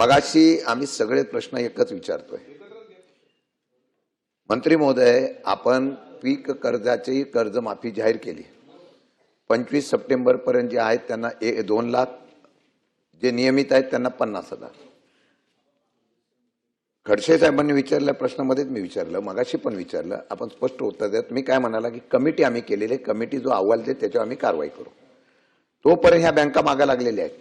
मगाशी आम्ही सगळे प्रश्न एकच विचारतोय। मंत्री महोदय, आपण पीक कर्जाची कर्जमाफी जाहीर केली। 25 सप्टेंबर पर्यंत जे आहेत त्यांना 2 लाख, जे नियमित आहेत त्यांना 50,000। खडसे साहेबांनी विचारल्या प्रश्नामध्येच मी विचारलं, मगाशी पण विचारलं, आपण स्पष्ट उत्तर द्या। तुम्ही काय म्हणाला की कमिटी आम्ही केलेली आहे, कमिटी जो अहवाल देते त्याच्यावर आम्ही कारवाई करू। तोपर्यंत ह्या बँका मागे लागलेल्या आहेत।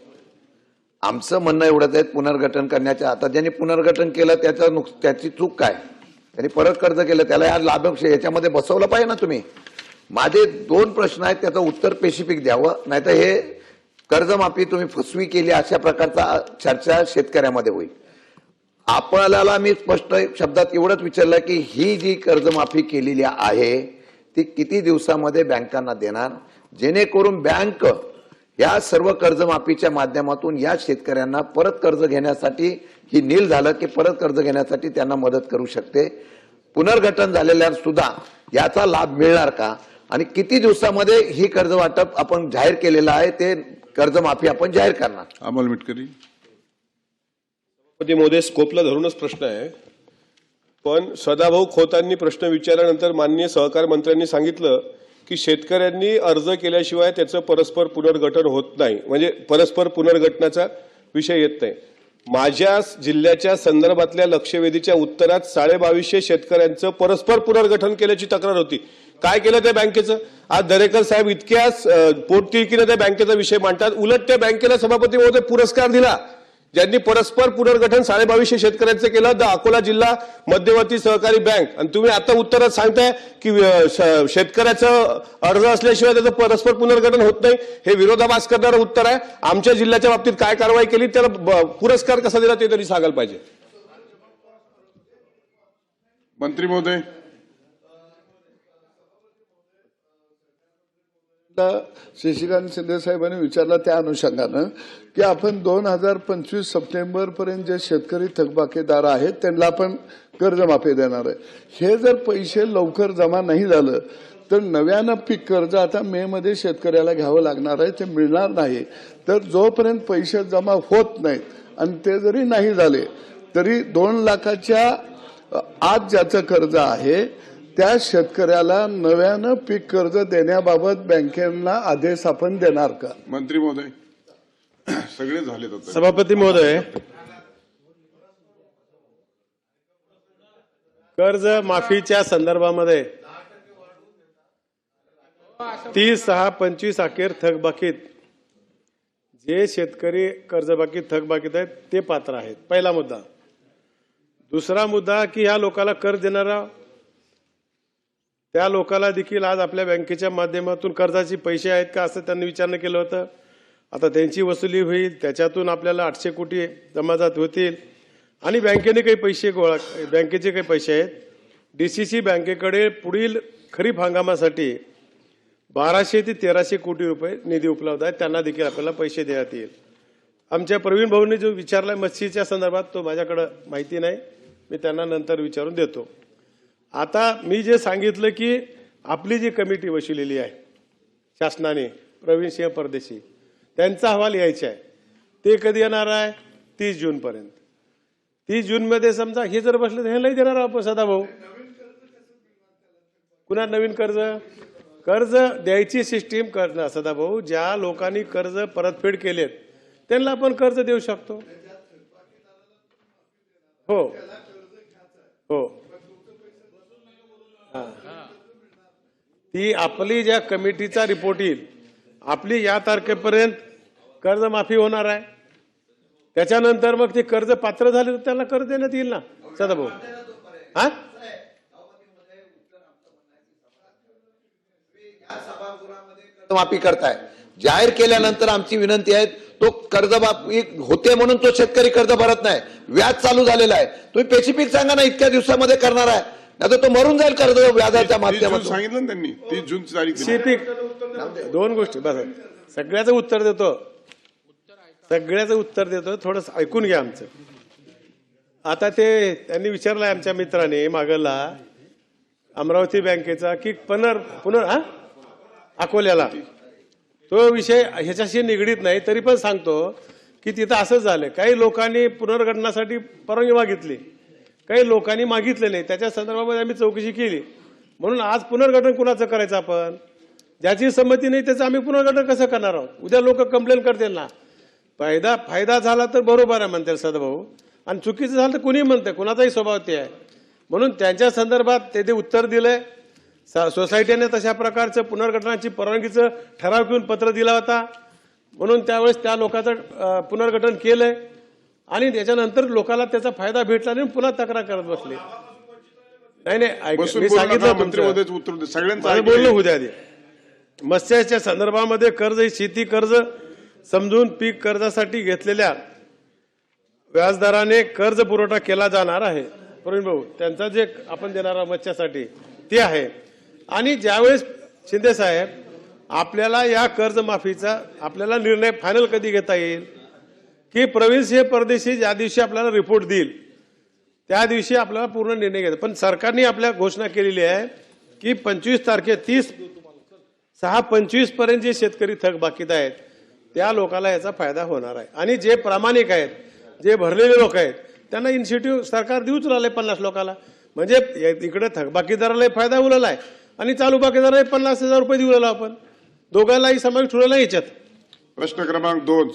आमचं म्हणणं एवढंच आहे, पुनर्गठन करण्याच्या, आता ज्यांनी पुनर्गठन केलं त्याची चूक काय? त्यांनी परत कर्ज केलं, त्याला या लाभांश याच्यामध्ये बसवलं पाहिजे ना तुम्ही। माझे 2 प्रश्न आहेत, त्याचं उत्तर स्पेसिफिक द्यावं, नाहीतर हे कर्जमाफी तुम्ही फसवी केली अशा प्रकारचा चर्चा शेतकऱ्यामध्ये होईल। आपल्याला मी स्पष्ट शब्दात एवढंच विचारलं की ही जी कर्जमाफी केलेली आहे ती किती दिवसामध्ये बँकांना देणार, जेणेकरून बँक या सर्व कर्जमाफीच्या माध्यमातून या शेतकऱ्यांना परत कर्ज घेण्यासाठी, ही नील झालं की परत कर्ज घेण्यासाठी त्यांना मदत करू शकते। पुनर्गठन झालेल्या सुद्धा याचा लाभ मिळणार का, आणि किती दिवसामध्ये ही कर्ज वाटप आपण जाहीर केलेलं आहे ते कर्जमाफी आपण जाहीर करणार? अमोल मिटकरी। महोदय, स्कोपला धरूनच प्रश्न आहे, पण सदाभाऊ खोतांनी प्रश्न विचारल्यानंतर माननीय सहकार मंत्र्यांनी सांगितलं की शेतकऱ्यांनी अर्ज केल्याशिवाय त्याचं परस्पर पुनर्गठन होत नाही, म्हणजे परस्पर पुनर्गठनाचा विषय येत नाही। माझ्या जिल्ह्याच्या संदर्भातल्या लक्षवेधीच्या उत्तरात 2250 शेतकऱ्यांचं परस्पर पुनर्गठन केल्याची तक्रार होती। काय केलं त्या बँकेचं? आज दरेकर साहेब इतक्याच पोटतिडकीने त्या बँकेचा विषय मांडतात, उलट त्या बँकेला सभापती महोदय पुरस्कार दिला ज्यांनी परस्पर पुनर्गठन 2250 शेतकऱ्यांचं केलं, द अकोला जिल्हा मध्यवर्ती सहकारी बँक। आणि तुम्ही आता उत्तरात सांगताय की शेतकऱ्याचं अर्ज असल्याशिवाय त्याचं परस्पर पुनर्गठन होत नाही, हे विरोधाभास करणारं उत्तर आहे। आमच्या जिल्ह्याच्या बाबतीत काय कारवाई केली, त्याला पुरस्कार कसा दिला ते तरी सांगायला पाहिजे। मंत्री महोदय। शशिकांत शिंदे साहेबांनी विचारला त्या अनुषंगानं की आपण 2025 सप्टेंबर पर्यंत जे शेतकरी थकबाकीदार आहेत त्यांना आपण कर्जमाफी देणार आहे। हे जर पैसे लवकर जमा नाही झालं तर नव्यानं पीक कर्ज आता मे मध्ये शेतकऱ्याला घ्यावं लागणार आहे, ते मिळणार नाही। तर जोपर्यंत पैसे जमा होत नाहीत आणि ते जरी नाही झाले तरी 2 लाखाच्या आत ज्याचं कर्ज आहे त्या शेतकऱ्याला नव्यानं पीक कर्ज देण्याबाबत बँकेला आदेश आपण देणार का? मंत्री महोदय, सगळे झाले आता। सभापती महोदय, कर्ज माफीच्या संदर्भामध्ये 30/6/25 अखेर थकबाकीत जे शेतकरी कर्जबाकी थकबाकीत आहेत ते पात्र आहेत, पहिला मुद्दा। दुसरा मुद्दा की या लोकांना कर्ज देणारा त्या लोकांना देखील आज आपल्या बँकेच्या माध्यमातून कर्जाचे पैसे आहेत का असं त्यांनी विचारणं केलं होतं। आता त्यांची वसुली होईल, त्याच्यातून आपल्याला 800 कोटी जमाजात होतील आणि बँकेने काही पैसे बँकेचे काही पैसे आहेत। डीसीसी बँकेकडे पुढील खरीप हंगामासाठी 1200 ते 1300 कोटी रुपये निधी उपलब्ध आहे, त्यांना देखील आपल्याला पैसे देण्यात येईल। आमच्या प्रवीण भाऊंनी जो विचारला मत्स्यच्या संदर्भात तो माझ्याकडे माहिती नाही, मी त्यांना नंतर विचारून देतो। आता मी जे सांगितलं की आपली जी कमिटी बसवलेली आहे शासनाने, प्रवीण सिंह परदेशी, त्यांचा अहवाल यायचा आहे, ते कधी येणार आहे? 30 जून पर्यंत। 30 जून मध्ये समजा हे जर बसले तर हे नाही देणार आपण सदाभाऊ। पुन्हा नवीन कर्ज द्यायची सिस्टीम करणं सदाभाऊ, ज्या लोकांनी कर्ज परतफेड केलेत त्यांना आपण कर्ज देऊ शकतो। हो हो, ती आपली ज्या कमिटीचा रिपोर्ट येईल, आपली या तारखेपर्यंत कर्जमाफी होणार आहे, त्याच्यानंतर मग ते कर्ज पात्र झाले तर त्याला कर्ज देण्यात येईल ना सदाभाऊ। हा, कर्जमाफी करताय, जाहीर केल्यानंतर आमची विनंती आहे, तो कर्जमाफी होते म्हणून तो शेतकरी कर्ज भरत नाही, व्याज चालू झालेला आहे, तुम्ही स्पेसिफिक सांगा ना इतक्या दिवसामध्ये करणार आहे, नाही तो मरून जाईल कर्ज व्याजाच्या माध्यमातून। सांगितलं ना त्यांनी 30 जूनची तारीख दिली। स्पेसिफिक 2 गोष्टी बस, सगळ्याचं उत्तर देतो, थोडं ऐकून घ्या आमचं। आता ते त्यांनी विचारलंय आमच्या मित्राने मागला अमरावती बँकेचा की अकोल्याला, तो विषय ह्याच्याशी निगडीत नाही, तरी पण सांगतो की तिथं असंच झालं. काही लोकांनी पुनर्गठनासाठी परवानगी मागितली, काही लोकांनी मागितले नाही. त्याच्या संदर्भामध्ये आम्ही चौकशी केली. म्हणून आज पुनर्गठन कुणाचं करायचं आपण? ज्याची संमती नाही त्याचं आम्ही पुनर्गठन कसं करणार आहोत? उद्या लोक कंप्लेन करतील ना. फायदा झाला तर बरोबर आहे म्हणतील सदाभाऊ, आणि चुकीचं झालं तर कुणी म्हणतं, कुणाचाही स्वभाव ते आहे. म्हणून त्यांच्या संदर्भात ते उत्तर दिलंय. सोसायटीने तशा प्रकारचं पुनर्गठनाची परवानगीचं ठराव घेऊन पत्र दिला होता. म्हणून त्यावेळेस त्या लोकांचं पुनर्गठन केलंय आणि त्याच्यानंतर लोकांना त्याचा फायदा भेटला नाही, पुन्हा तक्रार करत बसले. नाही बसून मी बोलू सांगितलं नका, मंत्री तुमचं. महोदय उत्तर दे. सगळ्यांचं माझं ऐकलंय. बोलणं होऊ द्या आधी. मत्स्याच्या संदर्भामध्ये कर्ज ही शेती कर्ज समजून पीक कर्जासाठी घेतलेल्या व्याजदराने कर्ज पुरवठा केला जाणार आहे. प्रवीण भाऊ, त्यांचा जे आपण देणार आहोत मत्स्यासाठी ते आहे. आणि ज्यावेळेस शिंदे साहेब आपल्याला या कर्जमाफीचा आपल्याला निर्णय फायनल कधी घेता येईल की प्रवीण सिंह परदेशी ज्या दिवशी आपल्याला रिपोर्ट देईल त्या दिवशी आपल्याला पूर्ण निर्णय घ्यायचा. पण सरकारने आपल्या घोषणा केलेली आहे की 25 तारखे 30/6/25 पर्यंत जे शेतकरी थकबाकीत आहेत त्या लोकांना याचा फायदा होणार आहे. आणि जे प्रामाणिक आहेत, जे भरलेले लोक आहेत, त्यांना इन्सेंटिव्ह सरकार देऊच राहिले 50 लोकांना. म्हणजे इकडे थकबाकीदाराला फायदा उरला आहे आणि चालू बाकीदाराला 50,000 रुपये देऊ राहिलो आपण. दोघांनाही समावेश ठेवलेला याच्यात. प्रश्न क्रमांक 2